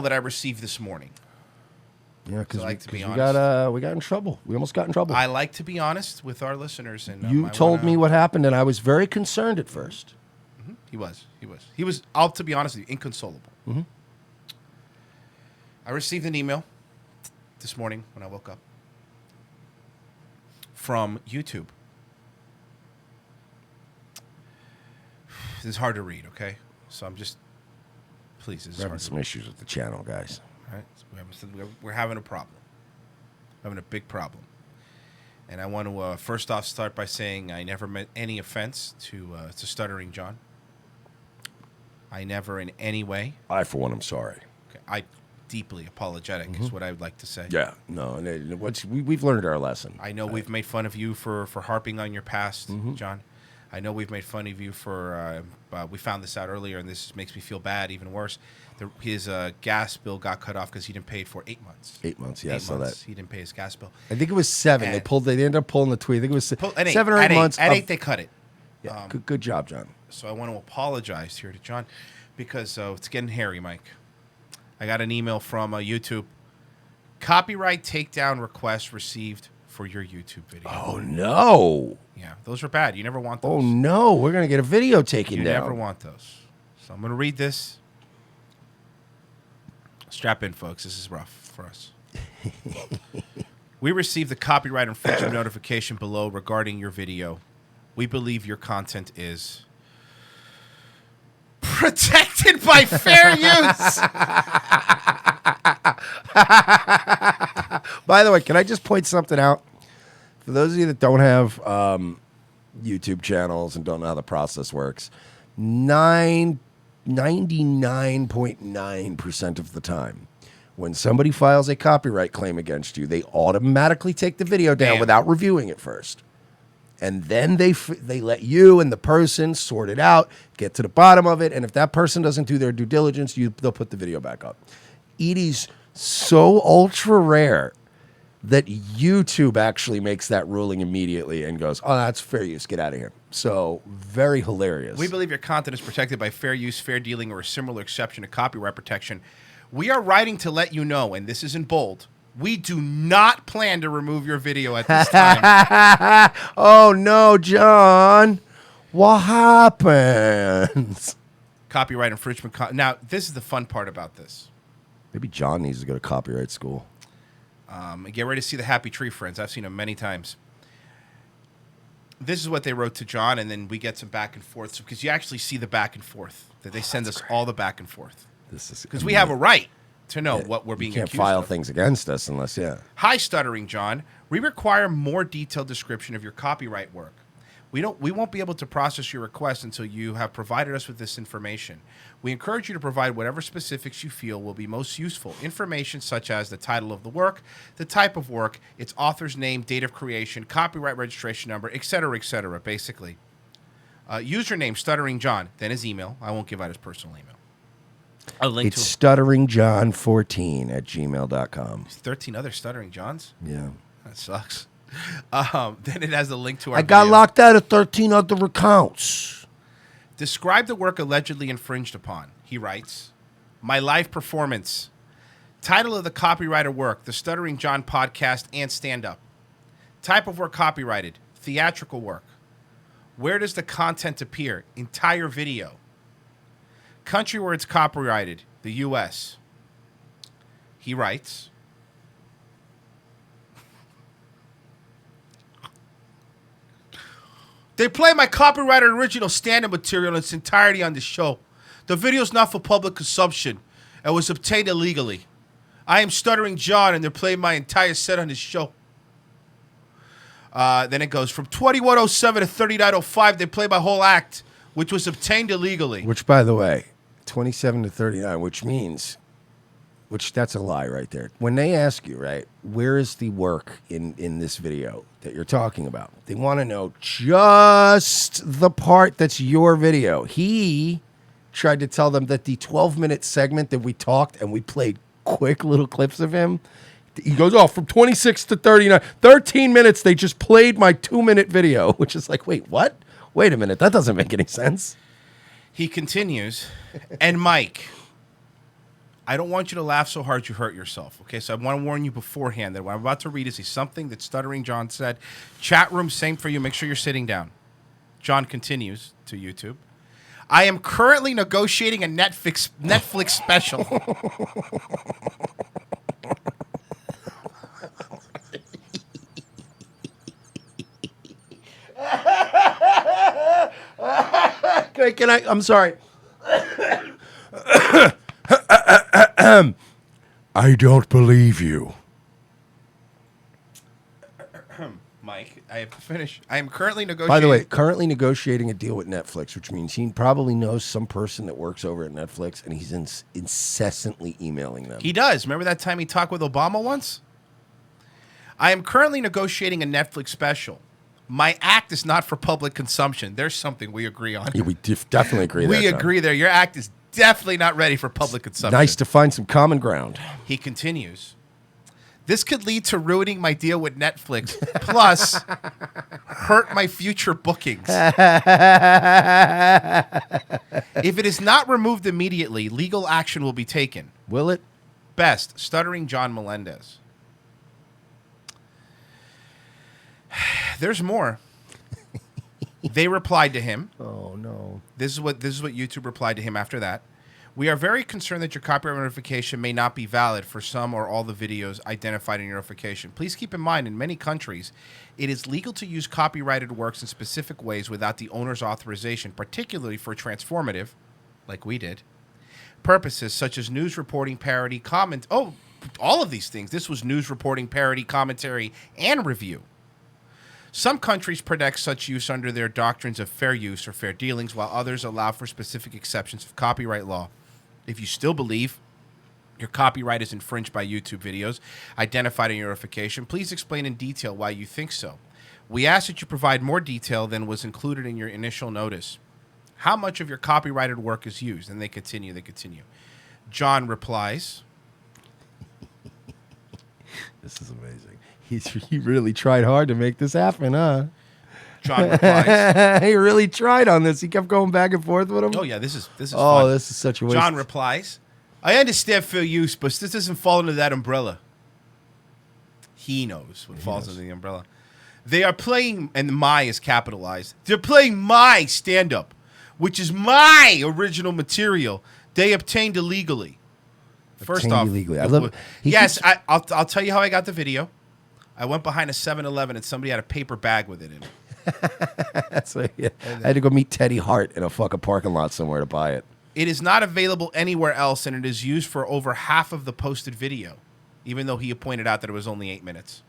that I received this morning. Yeah, because we got in trouble. We almost got in trouble. I like to be honest with our listeners, and you told me what happened, and I was very concerned at first. Mm-hmm. He was. I'll to be honest with you, inconsolable. Mm-hmm. I received an email this morning when I woke up from YouTube. This is hard to read, okay? So I'm just, please. We're having some issues with the channel, guys. All right, so we're having a problem. We're having a big problem. And I want to first off start by saying I never meant any offense to Stuttering John. I never in any way. I, for one, am sorry. Okay, I deeply apologetic is what I would like to say. Yeah, no, we've learned our lesson. I know we've made fun of you for harping on your past, John. I know we've made fun of you for, we found this out earlier, and this makes me feel bad, even worse. His gas bill got cut off because he didn't pay it for 8 months. 8 months, yeah, I saw that. He didn't pay his gas bill. I think it was 7. They ended up pulling the tweet. I think it was 7 or 8 months. At 8, they cut it. Yeah, good job, John. So I want to apologize here to John because it's getting hairy, Mike. I got an email from YouTube. Copyright takedown request received for your YouTube video. Oh, no. Yeah, those are bad. You never want those. Oh, no. We're going to get a video taken down. You never want those. So I'm going to read this. Strap in, folks. This is rough for us. We received the copyright infringement notification below regarding your video. We believe your content is protected by fair use. By the way, can I just point something out? For those of you that don't have YouTube channels and don't know how the process works, 99.9% of the time, when somebody files a copyright claim against you, they automatically take the video down without reviewing it first. And then they let you and the person sort it out, get to the bottom of it, and if that person doesn't do their due diligence, they'll put the video back up. It is so ultra rare that YouTube actually makes that ruling immediately and goes, oh, that's fair use, get out of here. So, very hilarious. We believe your content is protected by fair use, fair dealing, or a similar exception to copyright protection. We are writing to let you know, and this is in bold, we do not plan to remove your video at this time. Oh, no, John. What happens? Copyright infringement. Now, this is the fun part about this. Maybe John needs to go to copyright school. Get ready to see the Happy Tree Friends. I've seen them many times. This is what they wrote to John, and then we get some back and forth because you actually see the back and forth. That they send us all the back and forth. This is because we have a right to know what we're being accused of. You can't file things against us unless, Hi, Stuttering John. We require more detailed description of your copyright work. We won't be able to process your request until you have provided us with this information. We encourage you to provide whatever specifics you feel will be most useful. Information such as the title of the work, the type of work, its author's name, date of creation, copyright registration number, etc., basically. Username, Stuttering John, then his email. I won't give out his personal email. It's stutteringjohn14@gmail.com. There's 13 other Stuttering Johns? Yeah. That sucks. Then it has a link to our I got video. locked out of 13 other accounts. Describe the work allegedly infringed upon. He writes, my live performance. Title of the copyrighted work, the Stuttering John podcast and stand-up. Type of work copyrighted, theatrical work. Where does the content appear? Entire video. Country where it's copyrighted, the U.S. He writes, they play my copyrighted original stand-up material in its entirety on the show. The video is not for public consumption and was obtained illegally. I am Stuttering John, and they're playing my entire set on this show. Then it goes from 21:07 to 39:05. They play my whole act, which was obtained illegally. Which, by the way, 27 to 39, which that's a lie right there. When they ask you, right, where is the work in this video that you're talking about? They want to know just the part that's your video. He tried to tell them that the 12-minute segment that we talked and we played quick little clips of him, he goes, oh, from 26 to 39, 13 minutes, they just played my 2-minute video, which is like, wait, what? Wait a minute, that doesn't make any sense. He continues, and Mike, I don't want you to laugh so hard you hurt yourself. Okay, so I want to warn you beforehand that what I'm about to read is something that Stuttering John said. Chat room, same for you. Make sure you're sitting down. John continues to YouTube. I am currently negotiating a Netflix special. Can I? I'm sorry. I don't believe you. Mike, I have to finish. I am currently negotiating. By the way, currently negotiating a deal with Netflix, which means he probably knows some person that works over at Netflix, and he's incessantly emailing them. He does. Remember that time he talked with Obama once? I am currently negotiating a Netflix special. My act is not for public consumption. There's something we agree on. Yeah, we definitely agree. We agree there. Your act is definitely not ready for public consumption. Nice to find some common ground. He continues. This could lead to ruining my deal with Netflix, plus hurt my future bookings. If it is not removed immediately, legal action will be taken. Will it? Best, Stuttering John Melendez. There's more. They replied to him. Oh no. This is what YouTube replied to him after that. We are very concerned that your copyright notification may not be valid for some or all the videos identified in your notification. Please keep in mind, in many countries, it is legal to use copyrighted works in specific ways without the owner's authorization, particularly for transformative, like we did, purposes such as news reporting, parody, comment. Oh, all of these things. This was news reporting, parody, commentary, and review. Some countries protect such use under their doctrines of fair use or fair dealings, while others allow for specific exceptions of copyright law. If you still believe your copyright is infringed by YouTube videos identified in your notification, please explain in detail why you think so. We ask that you provide more detail than was included in your initial notice. How much of your copyrighted work is used? And they continue. John replies. This is amazing. He really tried hard to make this happen, huh? John replies. He really tried on this. He kept going back and forth with him. Oh yeah, this is Oh, fun. this is such a waste. John replies, I understand fair use, but this doesn't fall under that umbrella. He knows what falls under the umbrella. They are playing, and my is capitalized, they're playing my stand-up, which is my original material they obtained illegally. First off, illegally. I love. Yes, I'll tell you how I got the video. I went behind a 7-Eleven and somebody had a paper bag with it in it. That's like, yeah. I had to go meet Teddy Hart in a fucking parking lot somewhere to buy it. It is not available anywhere else, and it is used for over half of the posted video, even though he pointed out that it was only 8 minutes.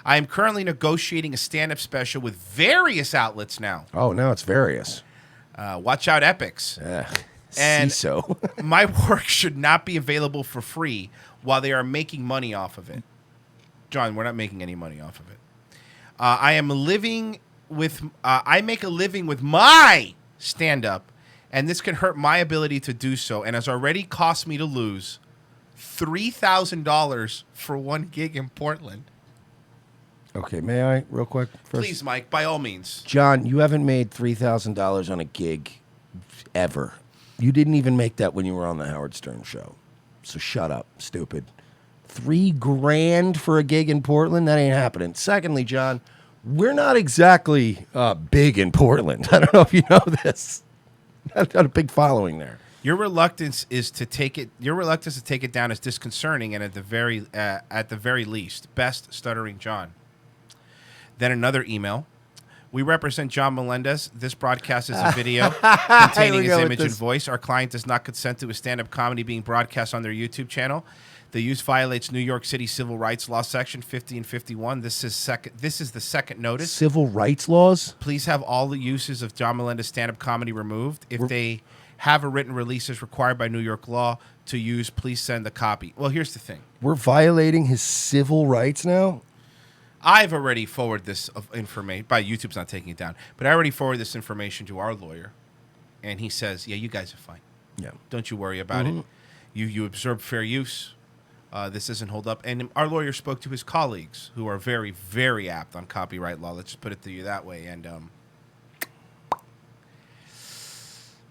I am currently negotiating a stand-up special with various outlets now. Oh, now it's various. Watch out, Epics. And so. My work should not be available for free while they are making money off of it. John, we're not making any money off of it. I make a living with my stand-up, and this can hurt my ability to do so, and has already cost me to lose $3,000 for one gig in Portland. Okay, may I, real quick? First? Please, Mike, by all means. John, you haven't made $3,000 on a gig ever. You didn't even make that when you were on the Howard Stern show. So shut up, stupid. $3,000 for a gig in Portland? That ain't happening. Secondly, John, we're not exactly big in Portland. I don't know if you know this. I've got a big following there. Your reluctance to take it down is disconcerting, and at the very least, best, Stuttering John. Then another email. We represent John Melendez. This broadcast is a video containing his image and voice. Our client does not consent to his stand-up comedy being broadcast on their YouTube channel. The use violates New York City Civil Rights Law Section 50 and 51. This is the second notice. Civil rights laws? Please have all the uses of John Melendez stand-up comedy removed. If they have a written release as required by New York law to use, please send a copy. Well, here's the thing. We're violating his civil rights now? I've already forwarded this information. YouTube's not taking it down. But I already forwarded this information to our lawyer. And he says, yeah, you guys are fine. Yeah. Don't you worry about it. You observed fair use. This doesn't hold up. And our lawyer spoke to his colleagues, who are very, very apt on copyright law. Let's just put it to you that way. And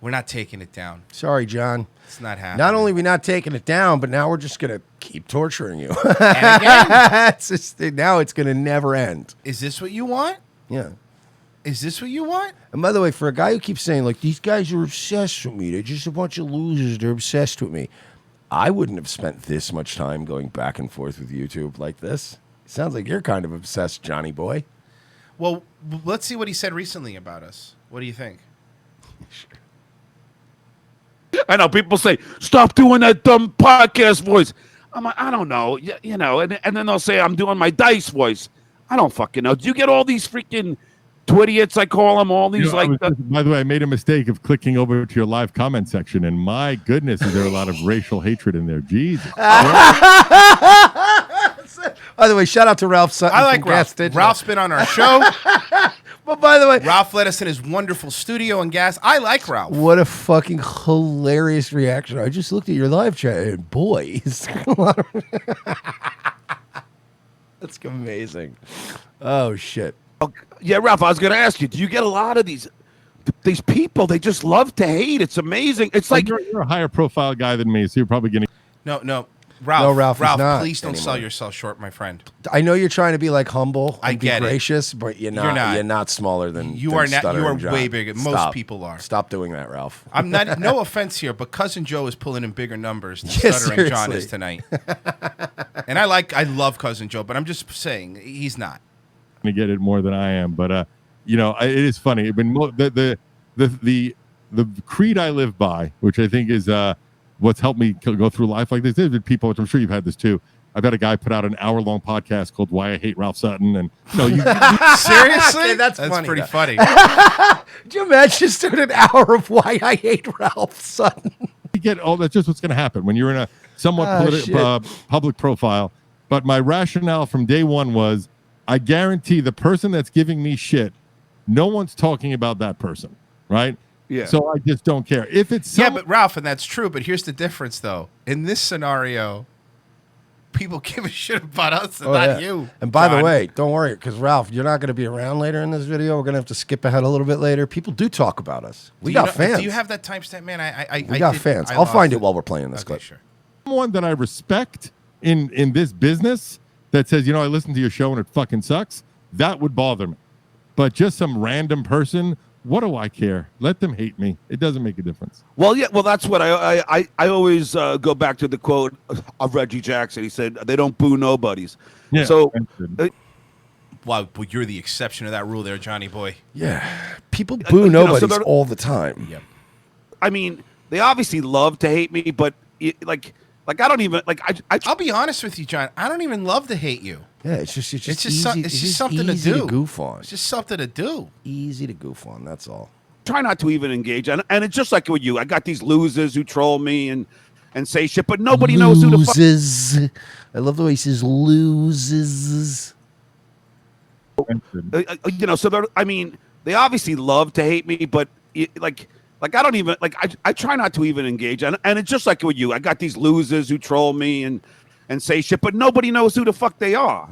We're not taking it down. Sorry, John. It's not happening. Not only are we not taking it down, but now we're just going to keep torturing you. And again, Now it's going to never end. is this what you want? Yeah. Is this what you want? And by the way, for a guy who keeps saying, like, these guys are obsessed with me, they're just a bunch of losers, they're obsessed with me. I wouldn't have spent this much time going back and forth with YouTube like this. Sounds like you're kind of obsessed, Johnny boy. Well, let's see what he said recently about us. What do you think? I know people say, stop doing that dumb podcast voice. I'm like, I don't know. You know, and then they'll say I'm doing my Dice voice. I don't fucking know. Do you get all these freaking twidiots, I call them, all these by the way, I made a mistake of clicking over to your live comment section, and my goodness, is there a lot of racial hatred in there? Jesus. By the way, shout out to Ralph Sutton. I like from Ralph. Gas Digital. Ralph's been on our show. But by the way, Ralph let us in his wonderful studio and gas. I like Ralph. what a fucking hilarious reaction. I just looked at your live chat and boy, it's a lot of that's amazing. Oh shit. Yeah, Ralph, I was going to ask you, do you get a lot of these people? They just love to hate. It's amazing. It's like You're a higher profile guy than me, so you're probably getting. No. Ralph, No, Ralph is not please don't sell anymore. yourself short, my friend. I know you're trying to be like humble I and be get it. gracious, but you're not. You're not smaller than You than are not. You Stuttering are John. way bigger. Most Stop. people are. Stop doing that, Ralph. I'm not. No offense here, but Cousin Joe is pulling in bigger numbers than Yeah, Stuttering John seriously. is tonight. And I love Cousin Joe, but I'm just saying he's not. To get it more than I am, but you know, it is funny. When the creed I live by, which I think is what's helped me go through life like this. There's been people, which I'm sure you've had this too. I've had a guy put out an hour-long podcast called "Why I Hate Ralph Sutton," and you Seriously, Okay, that's funny, pretty though. funny. Could you imagine just doing an hour of why I hate Ralph Sutton? get all that's just what's going to happen when you're in a somewhat public profile. But my rationale from day one was, I guarantee the person that's giving me shit, no one's talking about that person, right? Yeah. So I just don't care. If it's Yeah, but Ralph, and that's true. But here's the difference, though. In this scenario, people give a shit about us and not you. And by the John. way, don't worry, because Ralph, you're not going to be around later in this video. We're going to have to skip ahead a little bit later. People do talk about us. We got fans. Do you have that timestamp, man? We got fans. I'll find it while we're playing this clip. Sure. someone that I respect in this business that says, you know, I listened to your show and it fucking sucks, that would bother me. But just some random person, what do I care? Let them hate me. It doesn't make a difference. Well, yeah, well, that's what I always go back to the quote of Reggie Jackson. He said, "They don't boo nobodies." Yeah. So, Wow, but you're the exception to that rule there, Johnny boy. Yeah. People boo nobodies all the time. Yep. I mean, they obviously love to hate me, but like I don't even like. I'll be honest with you, John. I don't even love to hate you. Yeah, it's just It's just easy, something to easy do. goof on. It's just something to do. Easy to goof on. That's all. try not to even engage. And it's just like with you. I got these losers who troll me and say shit, but nobody knows who the fuck. Loses. I love the way he says loses. You know, so I mean, they obviously love to hate me, but like I don't even like. I try not to even engage. And it's just like with you. I got these losers who troll me and say shit, but nobody knows who the fuck they are.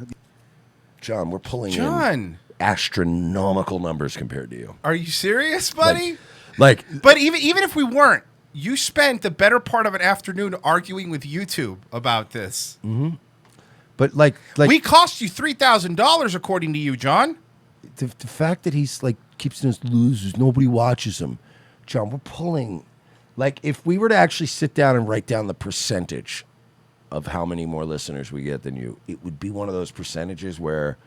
John, we're pulling in John, astronomical numbers compared to you. are you serious, buddy? Like, But even if we weren't, you spent the better part of an afternoon arguing with YouTube about this. but like We cost you $3,000 according to you, John. the fact that he's like keeps us losers, nobody watches him. John, we're pulling, like, if we were to actually sit down and write down the percentage of how many more listeners we get than you, it would be one of those percentages where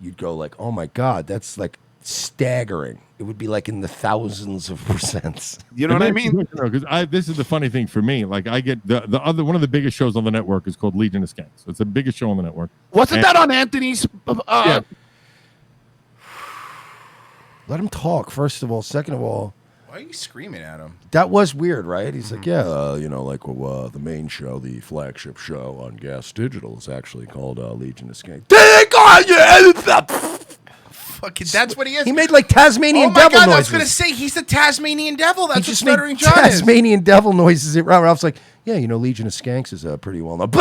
you'd go like, oh my God, that's like staggering. It would be like in the thousands of percents. You know what I mean? Because this is the funny thing for me. Like, I get the other one of the biggest shows on the network is called Legion of Skanks. It's the biggest show on the network. Wasn't that on Anthony's? Yeah. Let him talk, first of all. Second of all, Why are you screaming at him? that was weird, right? He's like, yeah, you know, like the main show, the flagship show on Gas Digital is actually called Legion of Skanks. Fucking, that's what he is. He made like Tasmanian Oh my devil God, I noises. was going to say he's the Tasmanian devil. He That's what just Stuttering made John is. Tasmanian devil noises. Ralph's like, yeah, you know, Legion of Skanks is pretty well known. It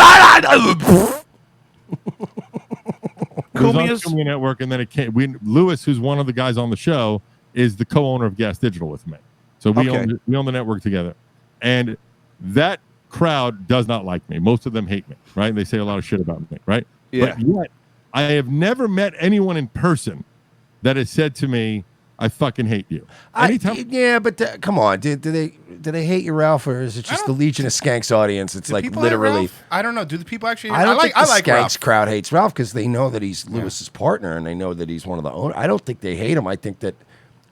was on Kumia's- Kumia Network, and then it came. Lewis, who's one of the guys on the show, is the co-owner of Gas Digital with me. So we Okay. own the network together, and that crowd does not like me. Most of them hate me, right? They say a lot of shit about me, right? Yeah. But yet, I have never met anyone in person that has said to me, "I fucking hate you." Anytime. Yeah, but come on, do they hate you, Ralph, or is it just the Legion of Skanks audience? It's Do like people hate literally. Ralph? I don't know. Do the people actually? I don't think the like Skanks Ralph. crowd hates Ralph because they know that he's Lewis's partner and they know that he's one of the owners. I don't think they hate him.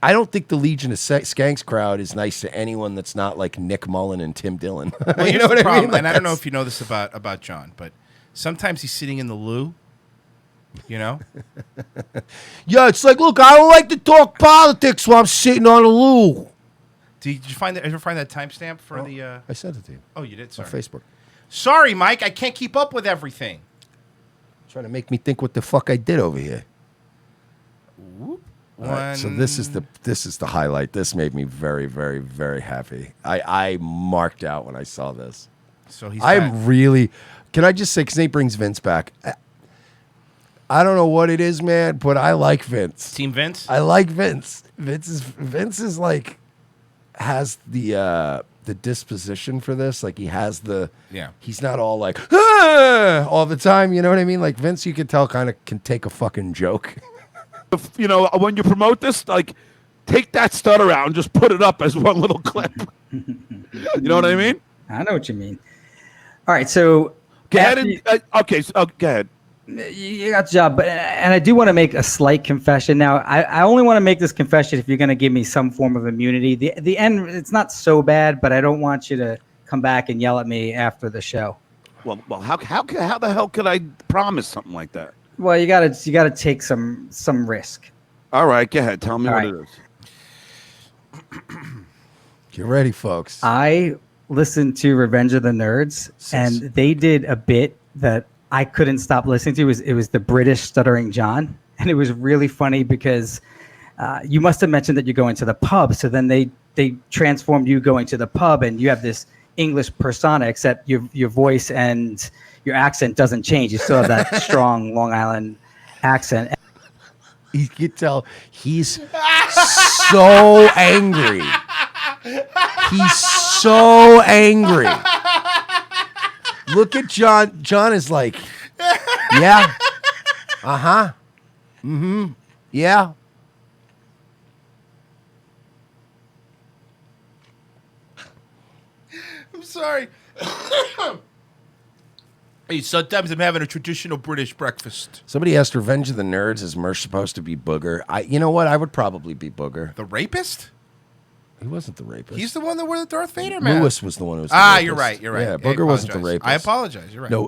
I don't think the Legion of Skanks crowd is nice to anyone that's not like Nick Mullen and Tim Dillon. Well, You here's know the what I problem, mean? Like, and I don't know that's- if you know this about John, but sometimes he's sitting in the loo. You know, Yeah, it's like, look, I don't like to talk politics while I'm sitting on a loo. did you find that? Ever find that timestamp for the? I sent it to you Oh, you did. on Sorry. Facebook. Sorry, Mike. I can't keep up with everything. Trying to make me think what the fuck I did over here. All right, so this is the highlight. This made me very, very, very happy. I marked out when I saw this. So he's. back. I'm really. Can I just say, because Nate brings Vince back. I don't know what it is, man, but I like Vince. Team Vince. I like Vince. Vince is like has the disposition for this. Like he has the. Yeah. He's not all like all the time. You know what I mean? Like Vince, you can tell, kind of can take a fucking joke. You know, when you promote this, like, take that stutter out and just put it up as one little clip. You know what I mean? I know what you mean. All right, so Go ahead after and okay. So, go ahead. you got the job, but and I do want to make a slight confession. Now, I only want to make this confession if you're going to give me some form of immunity. The end, it's not so bad, but I don't want you to come back and yell at me after the show. Well, how the hell could I promise something like that? Well, you gotta take some risk. All right, go ahead. Tell me All what right. it is. Get ready, folks. I listened to Revenge of the Nerds, and they did a bit that I couldn't stop listening to. It was the British Stuttering John, and it was really funny because you must have mentioned that you're going to the pub. So then they transformed you going to the pub, and you have this English persona, except your voice and your accent doesn't change. You still have that strong Long Island accent. You can tell he's so angry. He's so angry. Look at John. John is like, yeah. Uh-huh. Mm-hmm. Yeah. I'm sorry. Hey, sometimes I'm having a traditional British breakfast. Somebody asked Revenge of the Nerds, is Merch supposed to be Booger? You know what? I would probably be Booger. The rapist? He wasn't the rapist. He's the one that wore the Darth Vader mask. Lewis was the one who was the rapist. You're right. You're right. Yeah, I Booger wasn't the apologize. rapist. I apologize. You're right. No,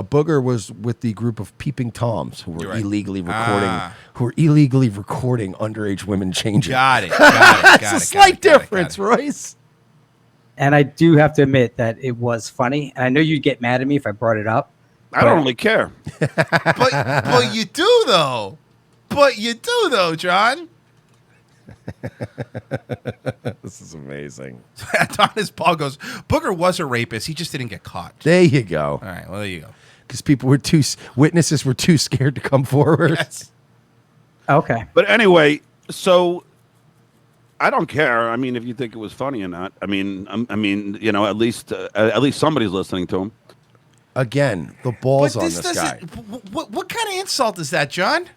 Booger was with the group of peeping toms who were You're right. illegally recording underage women changing. Got it. It's a slight difference, Royce. And I do have to admit that it was funny. And I know you'd get mad at me if I brought it up. I don't really care. But you do though. John. This is amazing. Adonis Paul goes, Booger was a rapist. He just didn't get caught. There you go. All right. Well, there you go. Because witnesses were too scared to come forward. Yes. Okay. But anyway, so I don't care. I mean, if you think it was funny or not. I mean, you know, at least somebody's listening to him. Again, the balls But on this this guy. What kind of insult is that, John?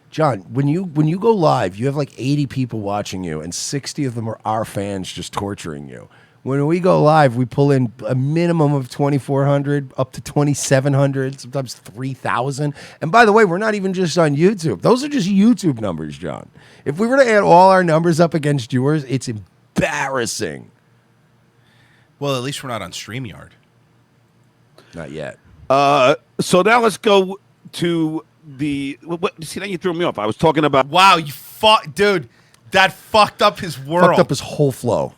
John, when you go live, you have like 80 people watching you, and 60 of them are our fans just torturing you. When we go live, we pull in a minimum of 2,400, up to 2,700, sometimes 3,000. And by the way, we're not even just on YouTube. Those are just YouTube numbers, John. If we were to add all our numbers up against yours, it's embarrassing. Well, at least we're not on StreamYard. Not yet. So now let's go to the. See, now you threw me off. I was talking about. Wow, dude, that fucked up his world. Fucked up his whole flow.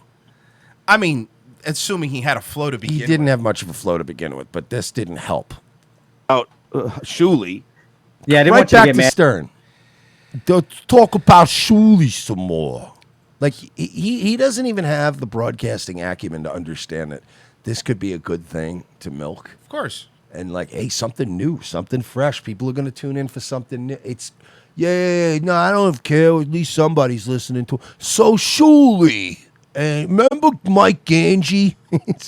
I mean, assuming he had a flow to begin He didn't with. have much of a flow to begin with, but this didn't help. Shuley. Yeah, I didn't Right want you to back get to mad. Stern. Let's talk about Shuley some more. Like he doesn't even have the broadcasting acumen to understand that this could be a good thing to milk. Of course. And like, hey, something new, something fresh. People are going to tune in for something new. It's, no, I don't care. At least somebody's listening to. So Shuley. Remember Mike Ganji?